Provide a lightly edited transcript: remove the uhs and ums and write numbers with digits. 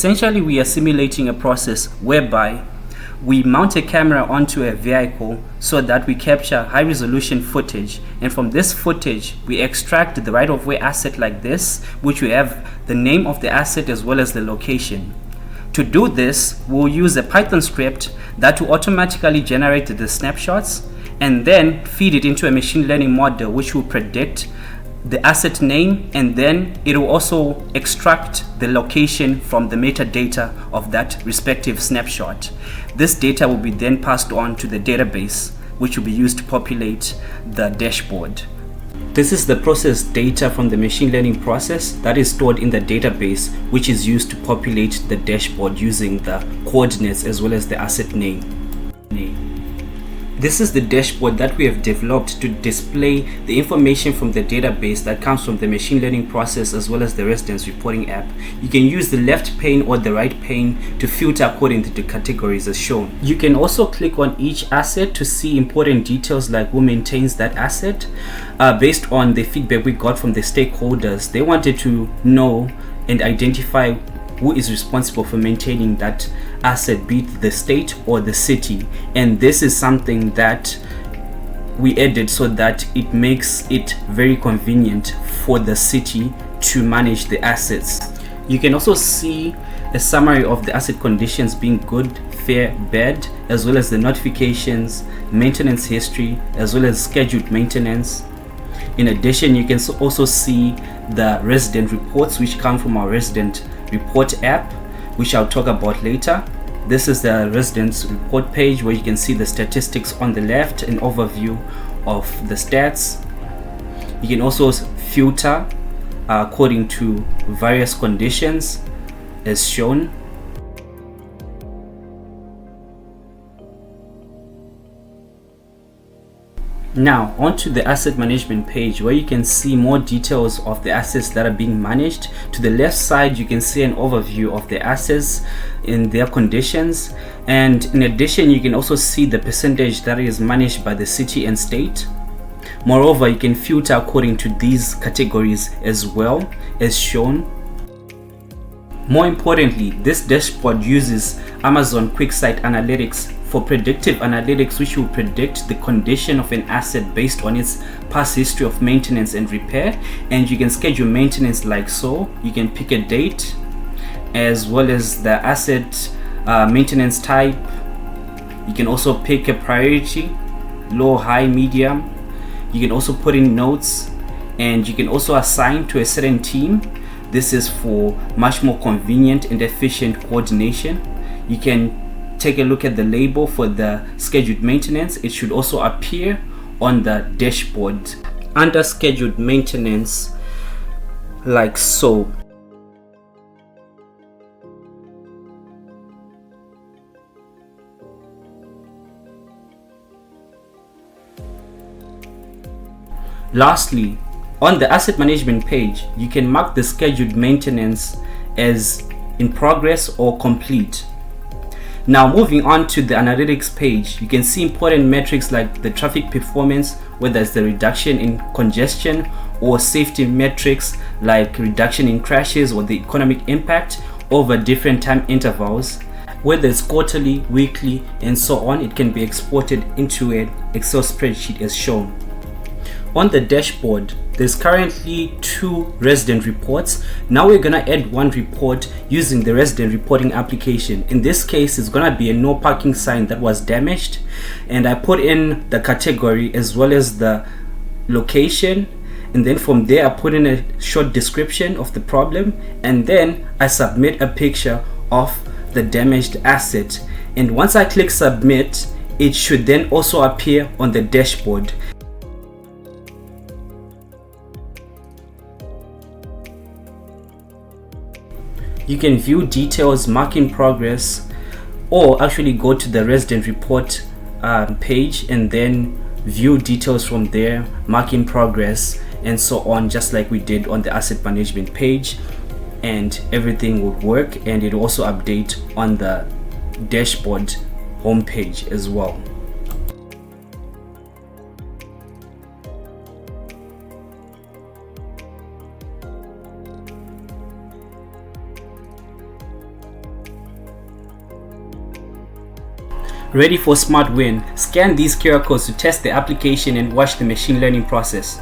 Essentially, we are simulating a process whereby we mount a camera onto a vehicle so that we capture high resolution footage, and from this footage we extract the right-of-way asset like this, which we have the name of the asset as well as the location. To do this, we'll use a Python script that will automatically generate the snapshots and then feed it into a machine learning model which will predict the asset name, and then it will also extract the location from the metadata of that respective snapshot. This data will be then passed on to the database, which will be used to populate the dashboard. This is the processed data from the machine learning process that is stored in the database, which is used to populate the dashboard using the coordinates as well as the asset name. This is the dashboard that we have developed to display the information from the database that comes from the machine learning process as well as the residence reporting app. You can use the left pane or the right pane to filter according to the categories as shown. You can also click on each asset to see important details like who maintains that asset. Based on the feedback we got from the stakeholders, they wanted to know and identify who is responsible for maintaining that asset, be it the state or the city. And this is something that we added so that it makes it very convenient for the city to manage the assets. You can also see a summary of the asset conditions being good, fair, bad, as well as the notifications, maintenance history, as well as scheduled maintenance. In addition, you can also see the resident reports which come from our resident report app, which I'll talk about later. This is the residence report page where you can see the statistics on the left, an overview of the stats. You can also filter according to various conditions as shown. Now onto the asset management page where you can see more details of the assets that are being managed. To the left side you can see an overview of the assets in their conditions, and in addition you can also see the percentage that is managed by the city and state. Moreover, you can filter according to these categories as well as shown. More importantly, this dashboard uses Amazon QuickSight Analytics for predictive analytics, which will predict the condition of an asset based on its past history of maintenance and repair. And you can schedule maintenance like so. You can pick a date as well as the asset maintenance type. You can also pick a priority, low, high, medium. You can also put in notes, and you can also assign to a certain team. This is for much more convenient and efficient coordination. You can take a look at the label for the scheduled maintenance. It should also appear on the dashboard under scheduled maintenance like so. Lastly, on the asset management page, you can mark the scheduled maintenance as in progress or complete. Now moving on to the analytics page, you can see important metrics like the traffic performance, whether it's the reduction in congestion, or safety metrics like reduction in crashes or the economic impact over different time intervals. Whether it's quarterly, weekly, and so on, it can be exported into an Excel spreadsheet as shown. On the dashboard, there's currently 2 resident reports. Now we're gonna add one report using the resident reporting application. In this case, it's gonna be a no parking sign that was damaged, and I put in the category as well as the location, and then from there I put in a short description of the problem, and then I submit a picture of the damaged asset. And once I click submit, it should then also appear on the dashboard. You can view details, mark in progress, or actually go to the resident report page and then view details from there, mark in progress, and so on, just like we did on the asset management page, and everything would work, and it will also update on the dashboard homepage as well. Ready for smart win? Scan these QR codes to test the application and watch the machine learning process.